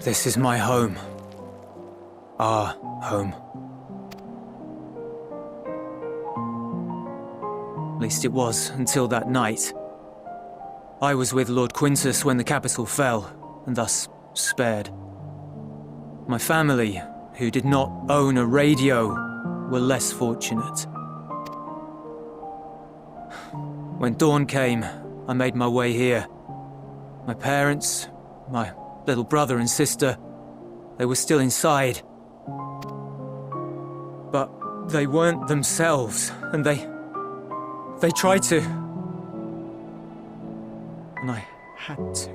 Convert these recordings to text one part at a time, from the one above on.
This is my home. Our home. At least it was, until that night. I was with Lord Quintus when the capital fell, and thus spared. My family, who did not own a radio, were less fortunate. When dawn came, I made my way here. My parents, my little brother and sister, they were still inside. But they weren't themselves, and they tried to. And I had to.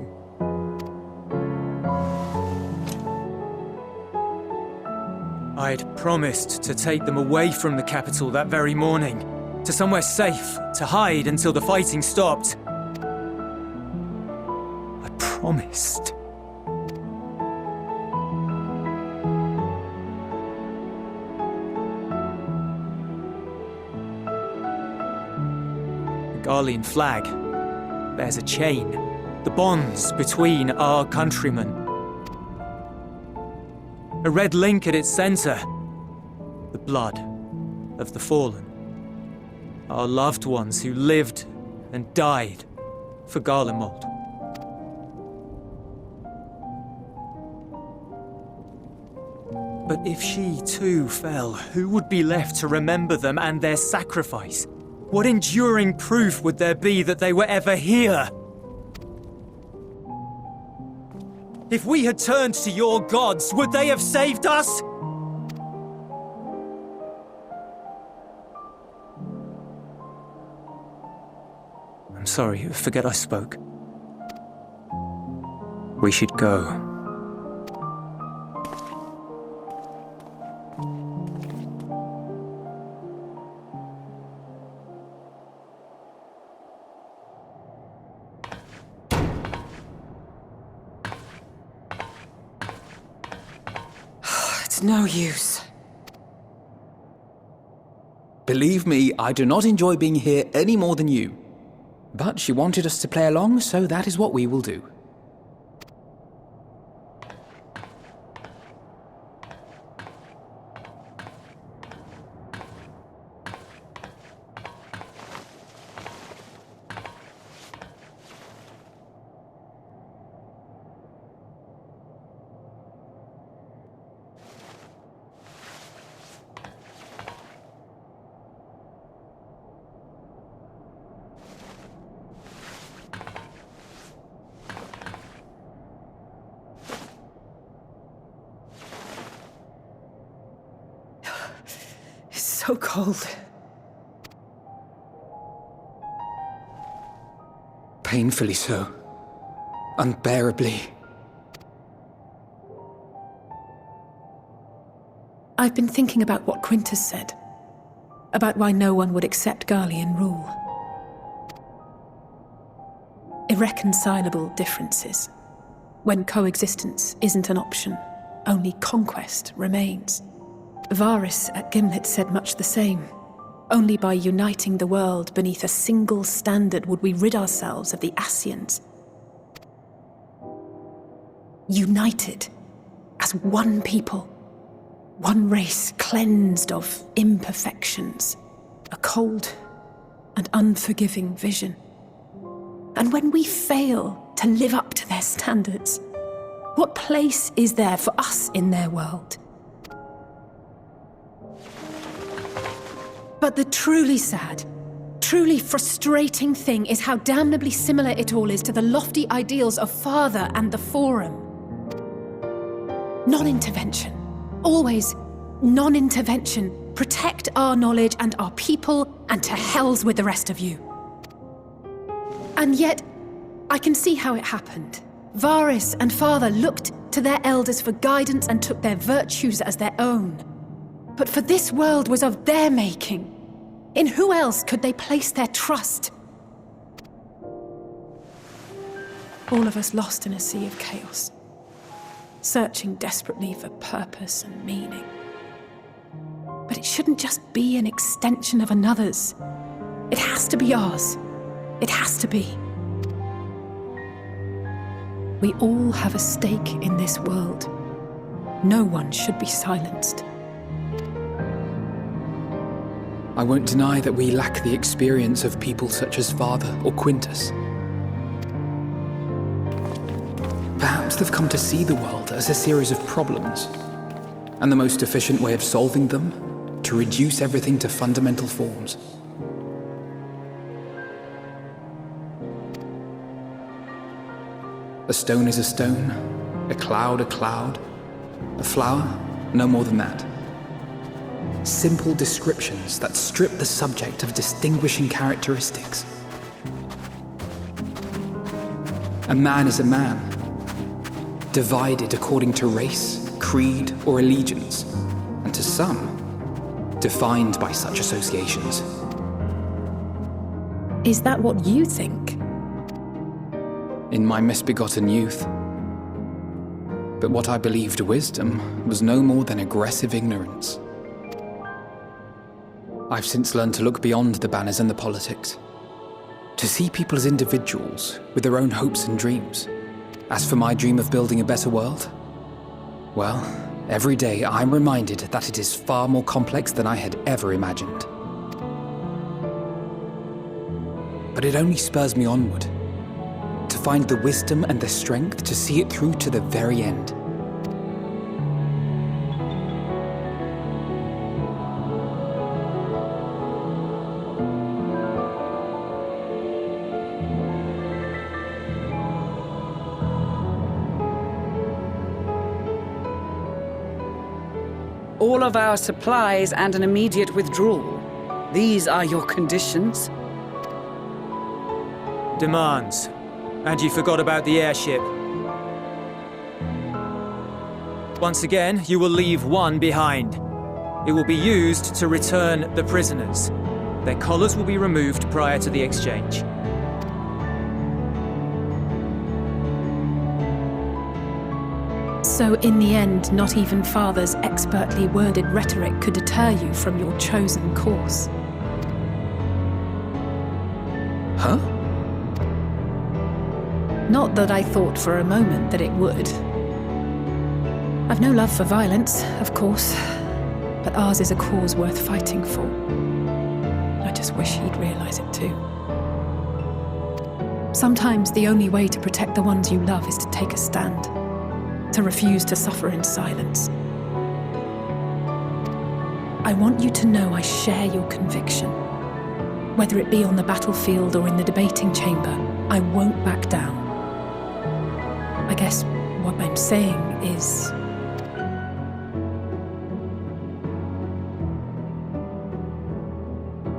I'd promised to take them away from the capital that very morning, to somewhere safe, to hide until the fighting stopped. I promised. The Garlean flag bears a chain, the bonds between our countrymen. A red link at its center, the blood of the fallen. Our loved ones who lived and died for Garlemald. But if she too fell, who would be left to remember them and their sacrifice? What enduring proof would there be that they were ever here? If we had turned to your gods, would they have saved us? I'm sorry, forget I spoke. We should go. It's no use. Believe me, I do not enjoy being here any more than you. But she wanted us to play along, so that is what we will do. So cold. Painfully so. Unbearably. I've been thinking about what Quintus said. About why no one would accept Garlean rule. Irreconcilable differences. When coexistence isn't an option, only conquest remains. Varys at Gimlet said much the same. Only by uniting the world beneath a single standard would we rid ourselves of the Ascians. United as one people, one race cleansed of imperfections, a cold and unforgiving vision. And when we fail to live up to their standards, what place is there for us in their world? But the truly sad, truly frustrating thing is how damnably similar it all is to the lofty ideals of Father and the Forum. Non-intervention. Always non-intervention. Protect our knowledge and our people, and to hells with the rest of you. And yet, I can see how it happened. Varys and Father looked to their elders for guidance and took their virtues as their own. But for this world was of their making. In who else could they place their trust? All of us lost in a sea of chaos, searching desperately for purpose and meaning. But it shouldn't just be an extension of another's. It has to be ours. It has to be. We all have a stake in this world. No one should be silenced. I won't deny that we lack the experience of people such as Father or Quintus. Perhaps they've come to see the world as a series of problems, and the most efficient way of solving them, to reduce everything to fundamental forms. A stone is a stone, a cloud, a flower, no more than that. Simple descriptions that strip the subject of distinguishing characteristics. A man is a man, divided according to race, creed, or allegiance, and to some, defined by such associations. Is that what you think? In my misbegotten youth. But what I believed wisdom was no more than aggressive ignorance. I've since learned to look beyond the banners and the politics, to see people as individuals with their own hopes and dreams. As for my dream of building a better world, well, every day I'm reminded that it is far more complex than I had ever imagined. But it only spurs me onward, to find the wisdom and the strength to see it through to the very end. All of our supplies and an immediate withdrawal. These are your conditions? Demands. And you forgot about the airship. Once again, you will leave one behind. It will be used to return the prisoners. Their collars will be removed prior to the exchange. So in the end, not even Father's expertly worded rhetoric could deter you from your chosen course. Huh? Not that I thought for a moment that it would. I've no love for violence, of course, but ours is a cause worth fighting for. I just wish he'd realize it too. Sometimes the only way to protect the ones you love is to take a stand, to refuse to suffer in silence. I want you to know I share your conviction. Whether it be on the battlefield or in the debating chamber, I won't back down. I guess what I'm saying is...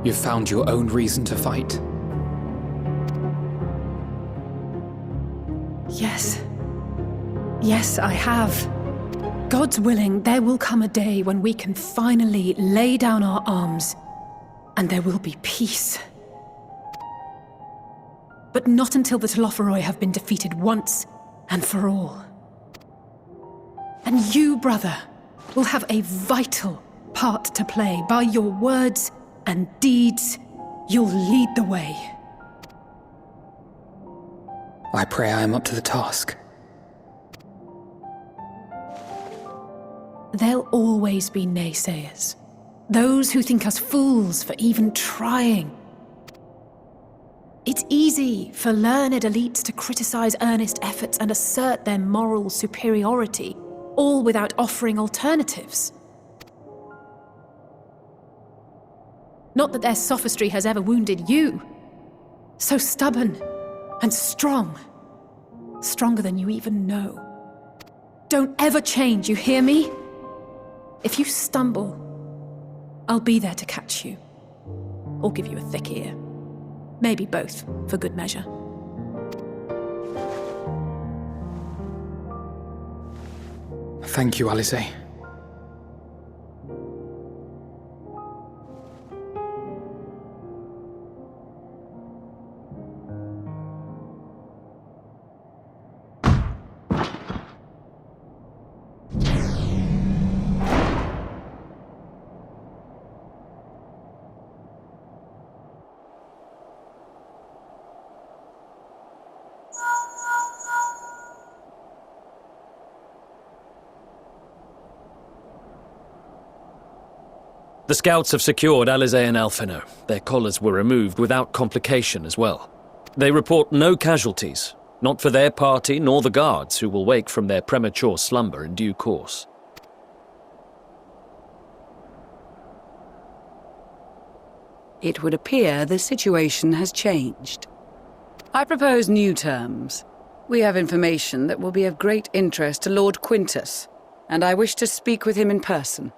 You've found your own reason to fight. Yes. Yes, I have. God's willing, there will come a day when we can finally lay down our arms, and there will be peace. But not until the Telophoroi have been defeated once and for all. And you, brother, will have a vital part to play. By your words and deeds, you'll lead the way. I pray I am up to the task. There'll always be naysayers. Those who think us fools for even trying. It's easy for learned elites to criticize earnest efforts and assert their moral superiority, all without offering alternatives. Not that their sophistry has ever wounded you. So stubborn and strong. Stronger than you even know. Don't ever change, you hear me? If you stumble, I'll be there to catch you. Or give you a thick ear. Maybe both, for good measure. Thank you, Alice. The scouts have secured Alizé and Alphino. Their collars were removed without complication as well. They report no casualties, not for their party nor the guards, who will wake from their premature slumber in due course. It would appear the situation has changed. I propose new terms. We have information that will be of great interest to Lord Quintus, and I wish to speak with him in person.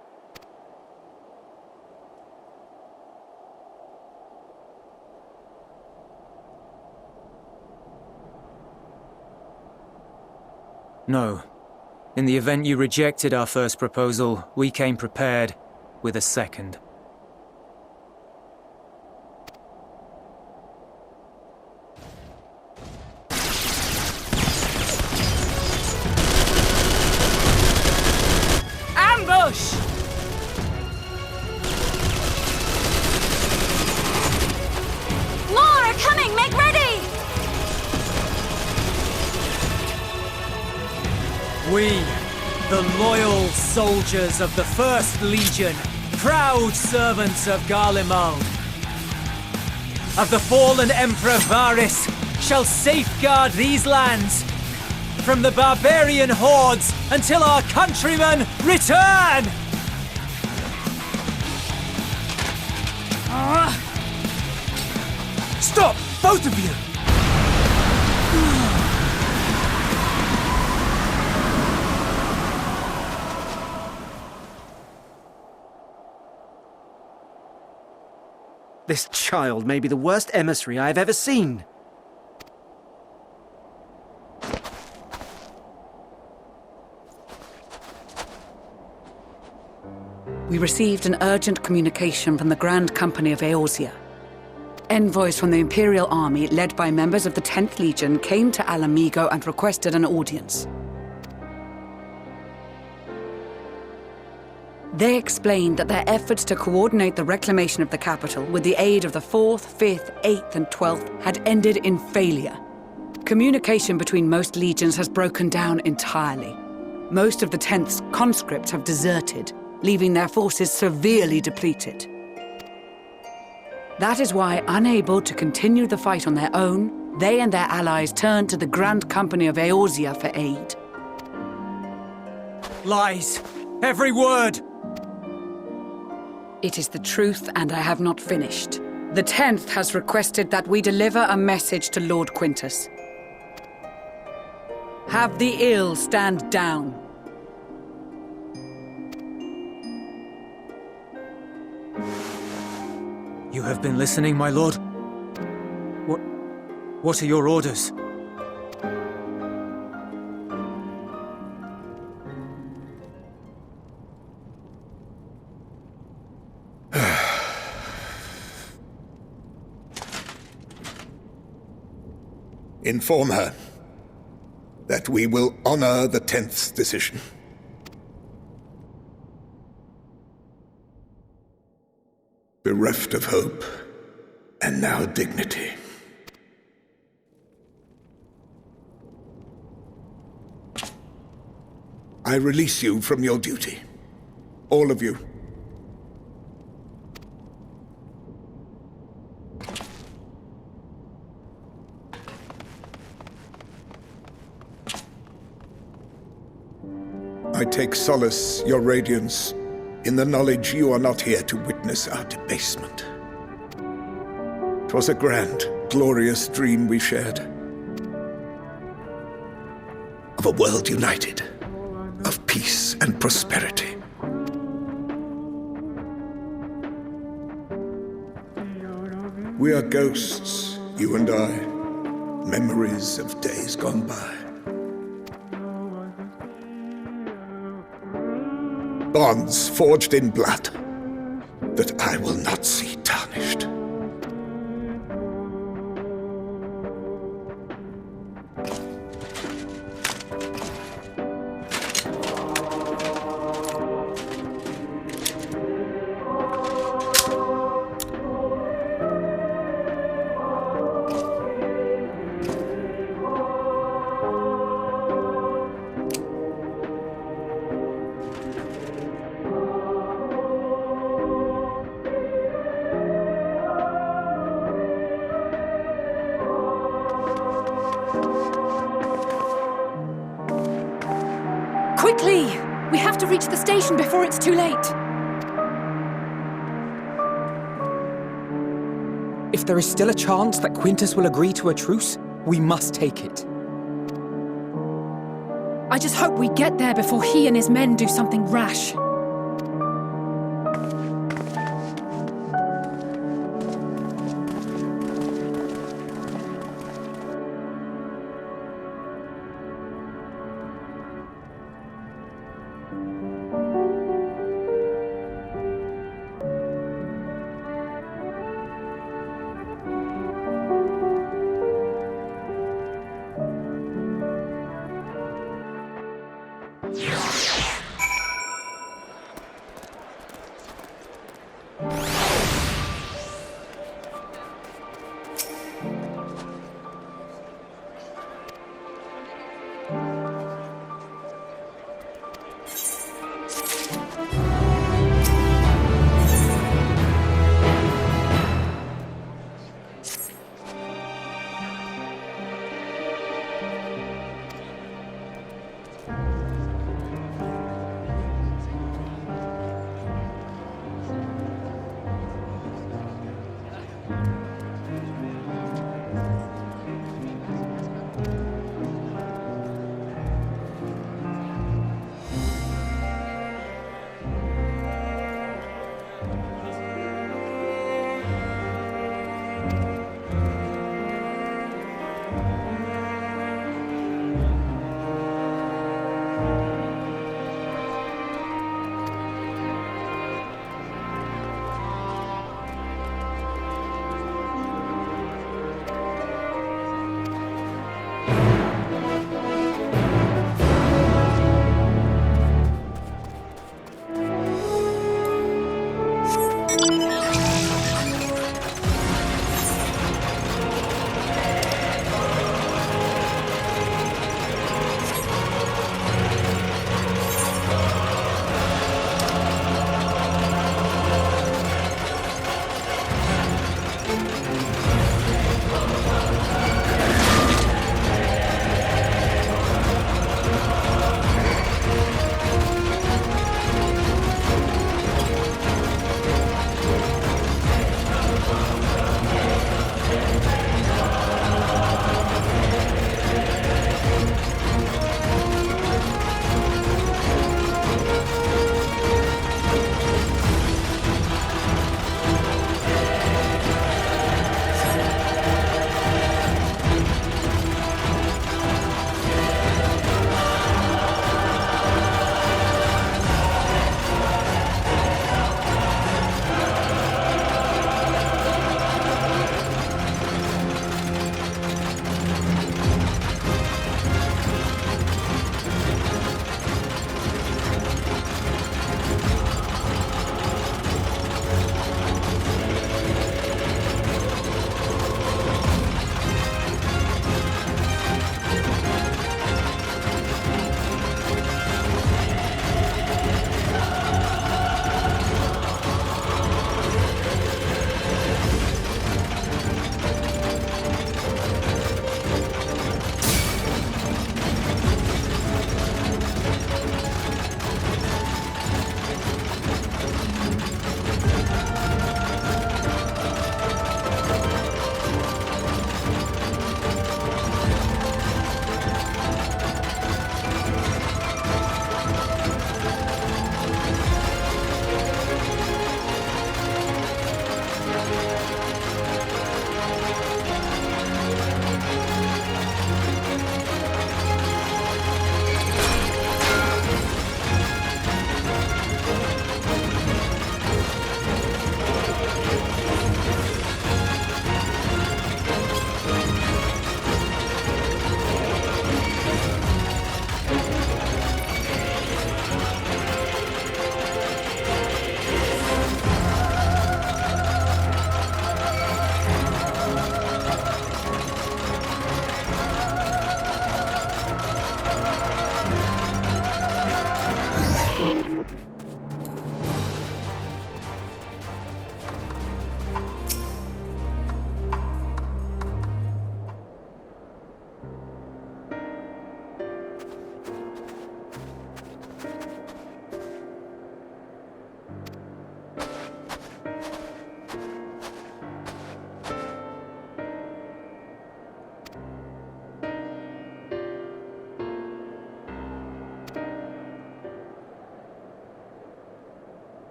No. In the event you rejected our first proposal, we came prepared with a second. Ambush! More are coming! Make ready! We, the loyal soldiers of the First Legion, proud servants of Garlemald, of the fallen Emperor Varys, shall safeguard these lands from the barbarian hordes until our countrymen return! Stop, both of you! This child may be the worst emissary I have ever seen. We received an urgent communication from the Grand Company of Eorzea. Envoys from the Imperial Army, led by members of the 10th Legion, came to Alamigo and requested an audience. They explained that their efforts to coordinate the reclamation of the capital with the aid of the 4th, 5th, 8th and 12th had ended in failure. Communication between most legions has broken down entirely. Most of the 10th's conscripts have deserted, leaving their forces severely depleted. That is why, unable to continue the fight on their own, they and their allies turned to the Grand Company of Eorzea for aid. Lies! Every word! It is the truth, and I have not finished. The 10th has requested that we deliver a message to Lord Quintus. Have the ill stand down. You have been listening, my lord? What are your orders? Inform her that we will honor the 10th's decision. Bereft of hope, and now dignity. I release you from your duty. All of you. I take solace, your radiance, in the knowledge you are not here to witness our debasement. 'Twas a grand, glorious dream we shared. Of a world united, of peace and prosperity. We are ghosts, you and I, memories of days gone by. Bonds forged in blood that I will not see tarnished. Quickly! We have to reach the station before it's too late. If there is still a chance that Quintus will agree to a truce, we must take it. I just hope we get there before he and his men do something rash.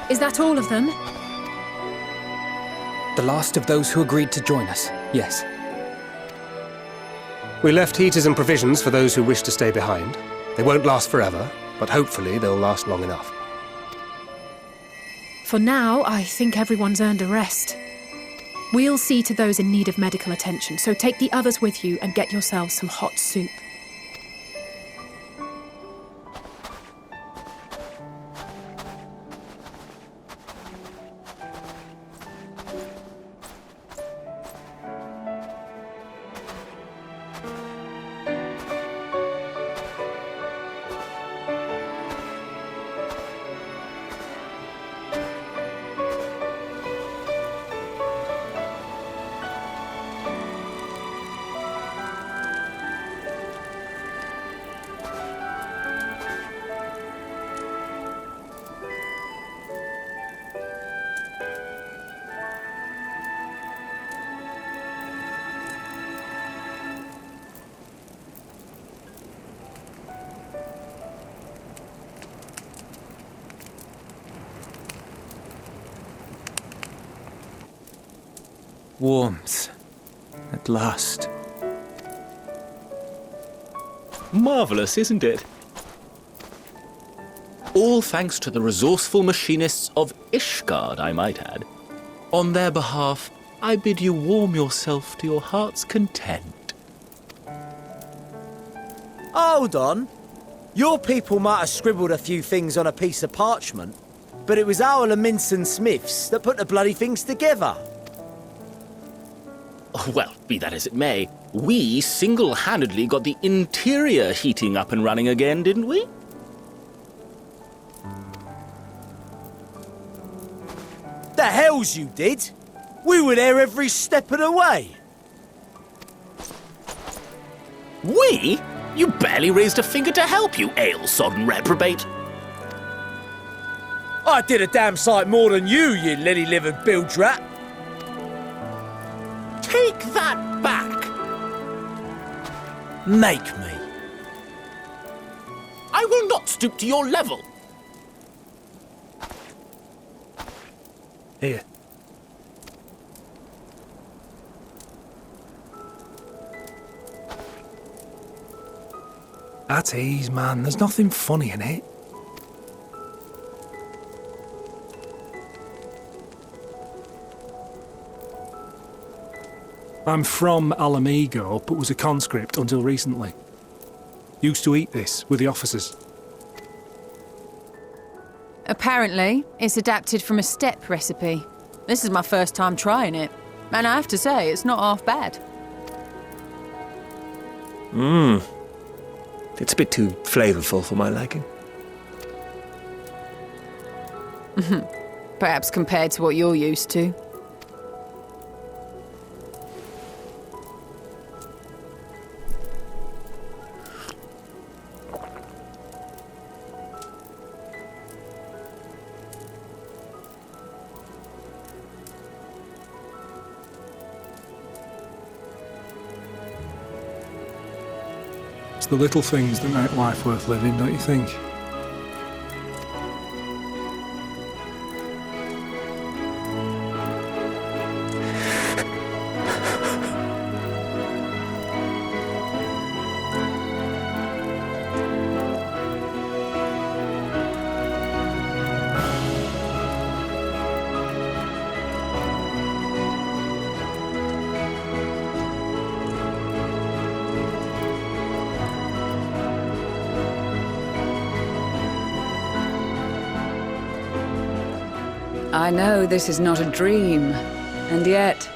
Is that all of them? The last of those who agreed to join us, yes. We left heaters and provisions for those who wish to stay behind. They won't last forever, but hopefully they'll last long enough. For now, I think everyone's earned a rest. We'll see to those in need of medical attention, so take the others with you and get yourselves some hot soup. Warmth. At last. Marvelous, isn't it? All thanks to the resourceful machinists of Ishgard, I might add. On their behalf, I bid you warm yourself to your heart's content. Hold on. Your people might have scribbled a few things on a piece of parchment, but it was our Leminson Smiths that put the bloody things together. Well, be that as it may, we single-handedly got the interior heating up and running again, didn't we? The hells you did! We were there every step of the way! We? You barely raised a finger to help, you ale-sodden reprobate. I did a damn sight more than you, you lily-livered bilge-rat. Take that back. Make me. I will not stoop to your level. Here. At ease, man. There's nothing funny in it. I'm from Alamigo, but was a conscript until recently. Used to eat this with the officers. Apparently, it's adapted from a steppe recipe. This is my first time trying it, and I have to say, it's not half bad. It's a bit too flavorful for my liking. Perhaps compared to what you're used to. It's the little things that make life worth living, don't you think? I know this is not a dream, and yet...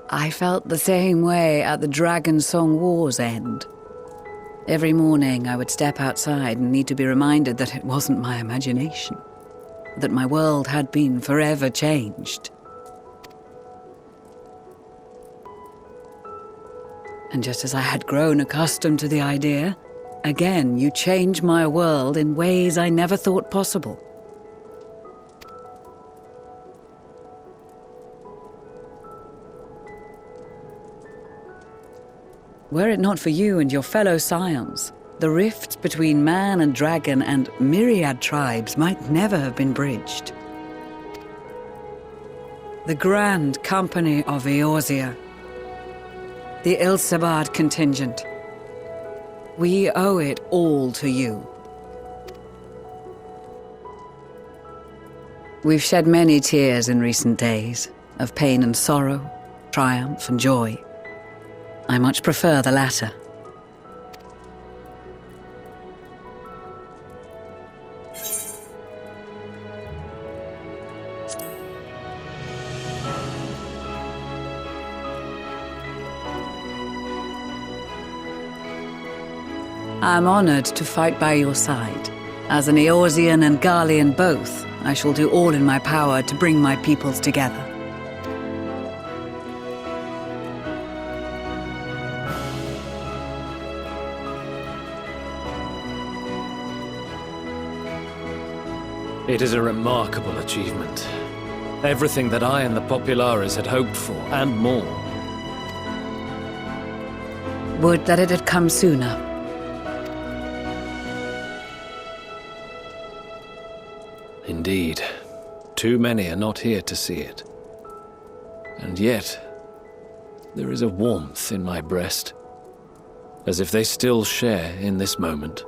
I felt the same way at the Dragon Song War's end. Every morning I would step outside and need to be reminded that it wasn't my imagination, that my world had been forever changed. And just as I had grown accustomed to the idea, again you change my world in ways I never thought possible. Were it not for you and your fellow scions, the rifts between man and dragon and myriad tribes might never have been bridged. The Grand Company of Eorzea, the Ilsabard contingent. We owe it all to you. We've shed many tears in recent days, of pain and sorrow, triumph and joy. I much prefer the latter. I'm honored to fight by your side. As an Eorzean and Garlean both, I shall do all in my power to bring my peoples together. It is a remarkable achievement. Everything that I and the Populares had hoped for, and more. Would that it had come sooner. Indeed. Too many are not here to see it. And yet, there is a warmth in my breast, as if they still share in this moment.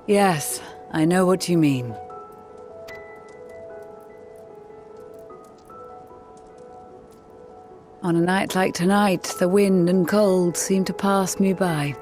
Yes, I know what you mean. On a night like tonight, the wind and cold seem to pass me by.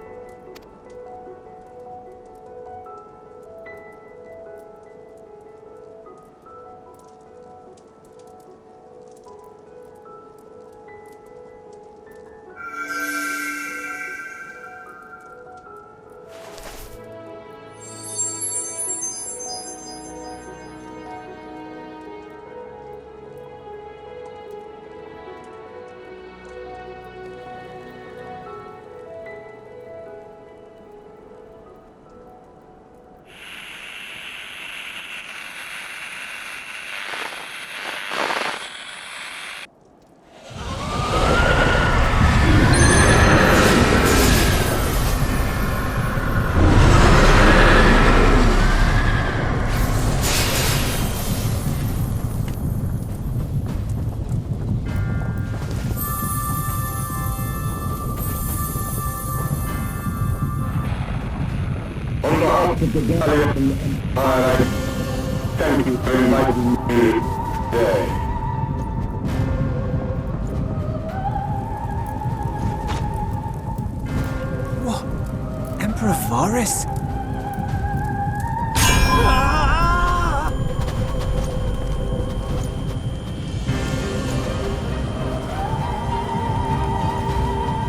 the Gallian Empire. Thank you for inviting me today. What? Emperor Varus?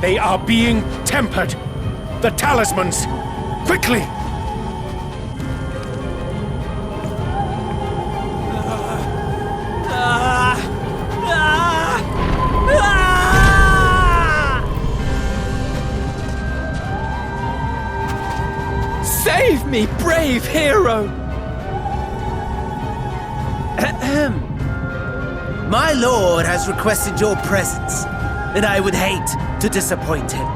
They are being tempered. The talismans! Quickly! Save me, brave hero! My lord has requested your presence, and I would hate to disappoint him.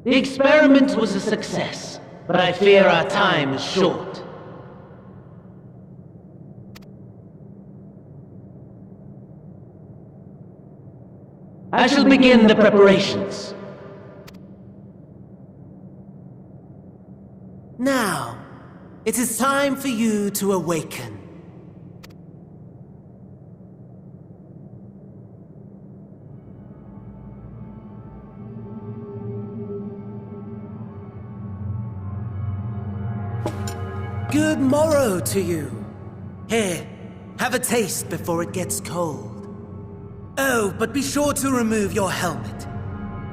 The experiment was a success, but I fear our time is short. I shall begin the preparations. Now, it is time for you to awaken. Good morrow to you. Here, have a taste before it gets cold. Oh, but be sure to remove your helmet.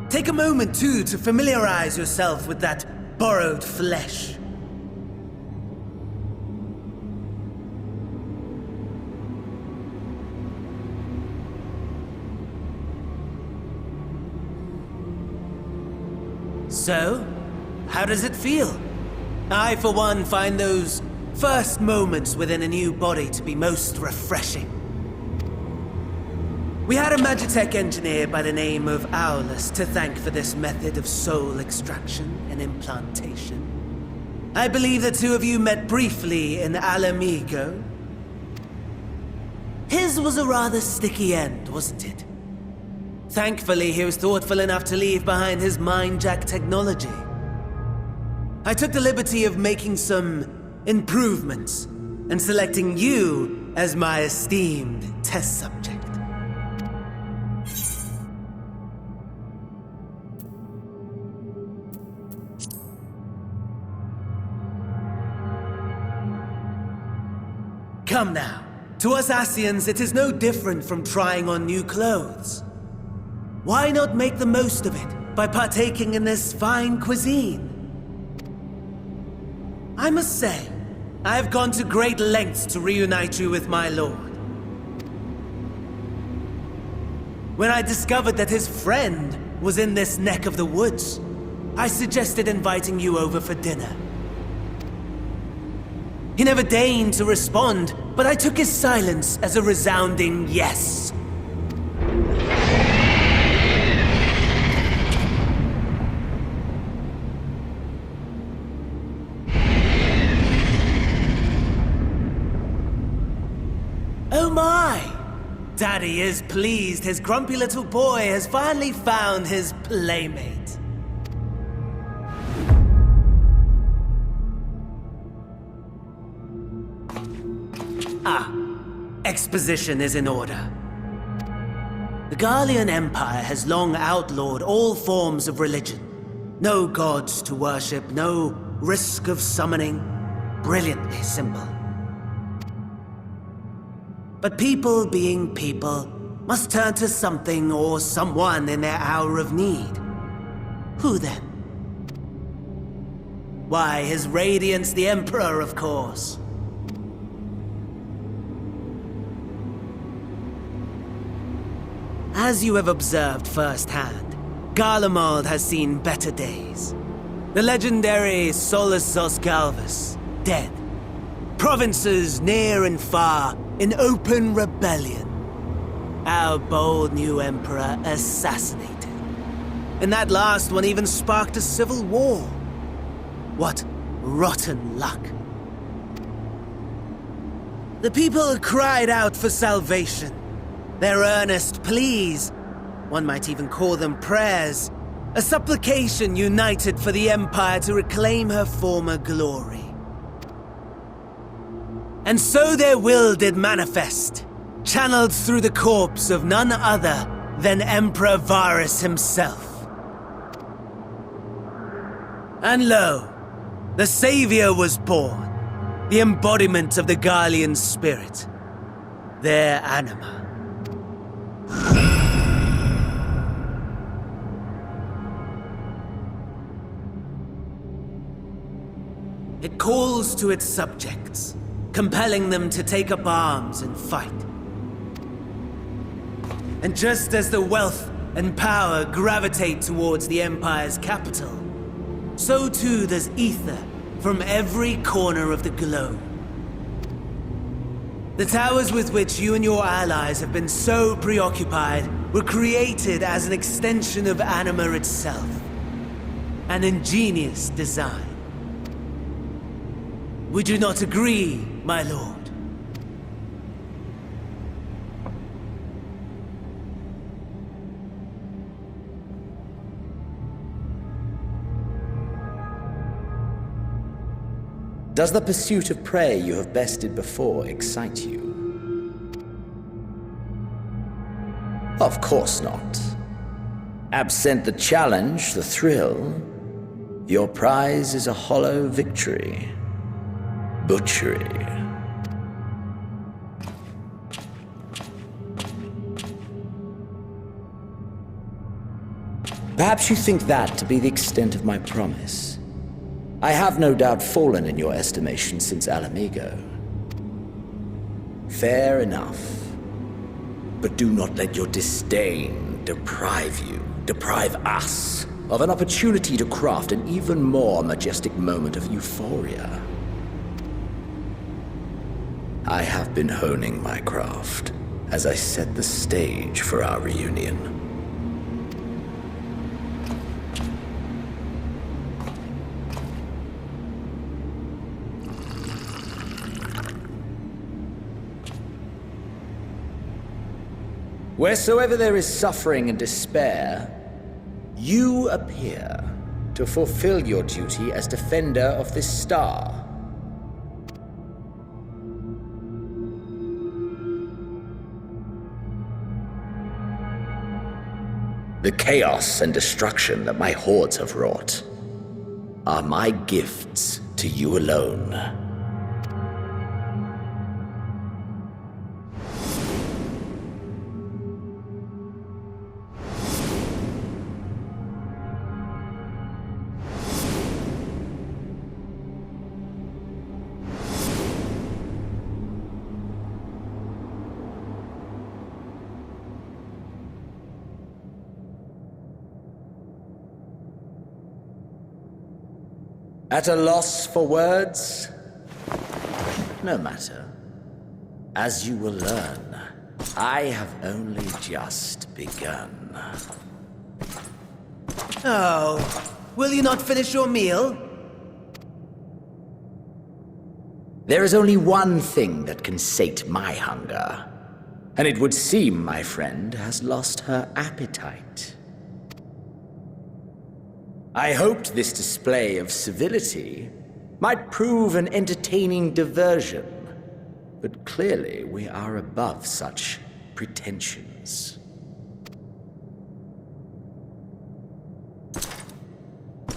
Take a moment, too, to familiarize yourself with that borrowed flesh. So, how does it feel? I, for one, find those first moments within a new body to be most refreshing. We had a Magitech engineer by the name of Aulus to thank for this method of soul extraction and implantation. I believe the two of you met briefly in Alamigo. His was a rather sticky end, wasn't it? Thankfully, he was thoughtful enough to leave behind his mind-jack technology. I took the liberty of making some improvements and selecting you as my esteemed test subject. Come now. To us Asians, it is no different from trying on new clothes. Why not make the most of it by partaking in this fine cuisine? I must say, I have gone to great lengths to reunite you with my lord. When I discovered that his friend was in this neck of the woods, I suggested inviting you over for dinner. He never deigned to respond, but I took his silence as a resounding yes. Oh my! Daddy is pleased his grumpy little boy has finally found his playmate. Exposition is in order. The Gallian Empire has long outlawed all forms of religion. No gods to worship, no risk of summoning. Brilliantly simple. But people being people must turn to something or someone in their hour of need. Who then? Why, His Radiance the Emperor, of course. As you have observed firsthand, Garlemald has seen better days. The legendary Solus Galvus, dead. Provinces near and far in open rebellion. Our bold new emperor assassinated. And that last one even sparked a civil war. What rotten luck. The people cried out for salvation. Their earnest pleas, one might even call them prayers, a supplication united for the Empire to reclaim her former glory. And so their will did manifest, channeled through the corpse of none other than Emperor Varus himself. And lo, the Savior was born, the embodiment of the Garlean spirit, their anima. It calls to its subjects, compelling them to take up arms and fight. And just as the wealth and power gravitate towards the Empire's capital, so too does ether from every corner of the globe. The towers with which you and your allies have been so preoccupied were created as an extension of Anima itself. An ingenious design. Would you not agree, my lord? Does the pursuit of prey you have bested before excite you? Of course not. Absent the challenge, the thrill, your prize is a hollow victory. Butchery. Perhaps you think that to be the extent of my promise. I have no doubt fallen in your estimation since Alamigo. Fair enough. But do not let your disdain deprive us, of an opportunity to craft an even more majestic moment of euphoria. I have been honing my craft as I set the stage for our reunion. Wheresoever there is suffering and despair, you appear to fulfill your duty as defender of this star. The chaos and destruction that my hordes have wrought are my gifts to you alone. At a loss for words? No matter. As you will learn, I have only just begun. Oh, will you not finish your meal? There is only one thing that can sate my hunger, and it would seem my friend has lost her appetite. I hoped this display of civility might prove an entertaining diversion, but clearly we are above such pretensions.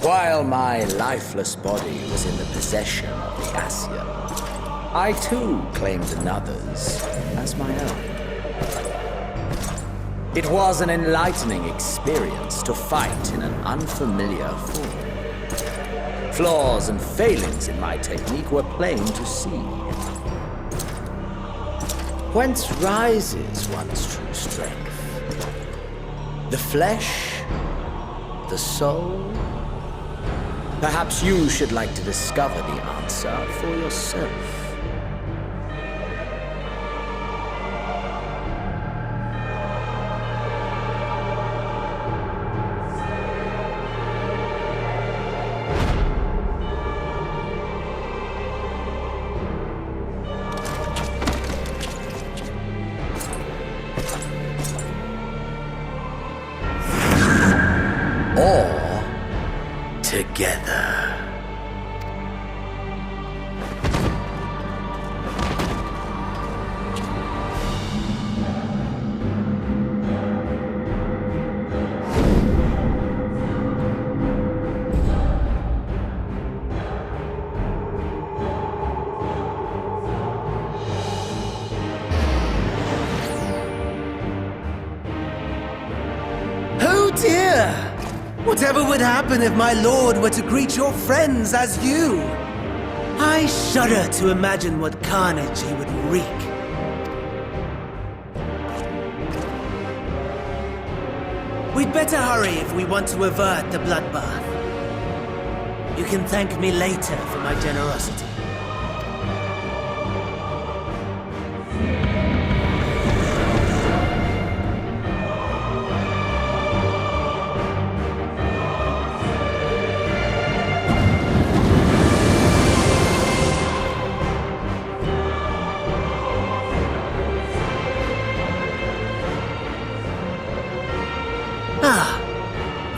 While my lifeless body was in the possession of the Ascian, I too claimed another's as my own. It was an enlightening experience to fight in an unfamiliar form. Flaws and failings in my technique were plain to see. Whence rises one's true strength? The flesh? The soul? Perhaps you should like to discover the answer for yourself. together. Oh dear! Whatever would happen if my lord were to greet your friends as you? I shudder to imagine what carnage he would wreak. We'd better hurry if we want to avert the bloodbath. You can thank me later for my generosity.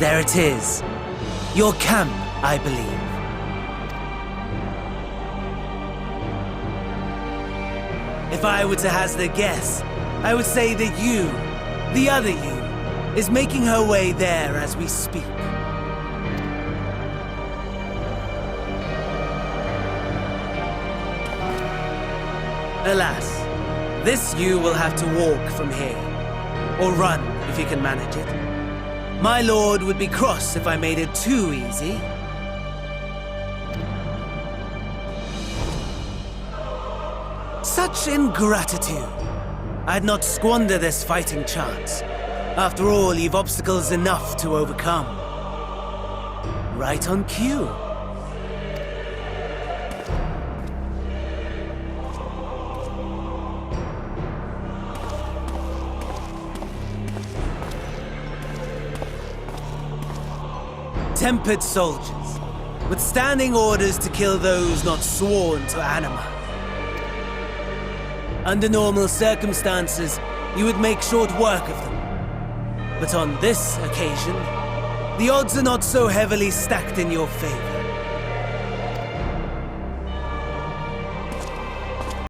There it is. Your camp, I believe. If I were to hazard a guess, I would say that you, the other you, is making her way there as we speak. Alas, this you will have to walk from here. Or run, if you can manage it. My lord would be cross if I made it too easy. Such ingratitude. I'd not squander this fighting chance. After all, you've obstacles enough to overcome. Right on cue. Tempered soldiers, with standing orders to kill those not sworn to anima. Under normal circumstances, you would make short work of them. But on this occasion, the odds are not so heavily stacked in your favor.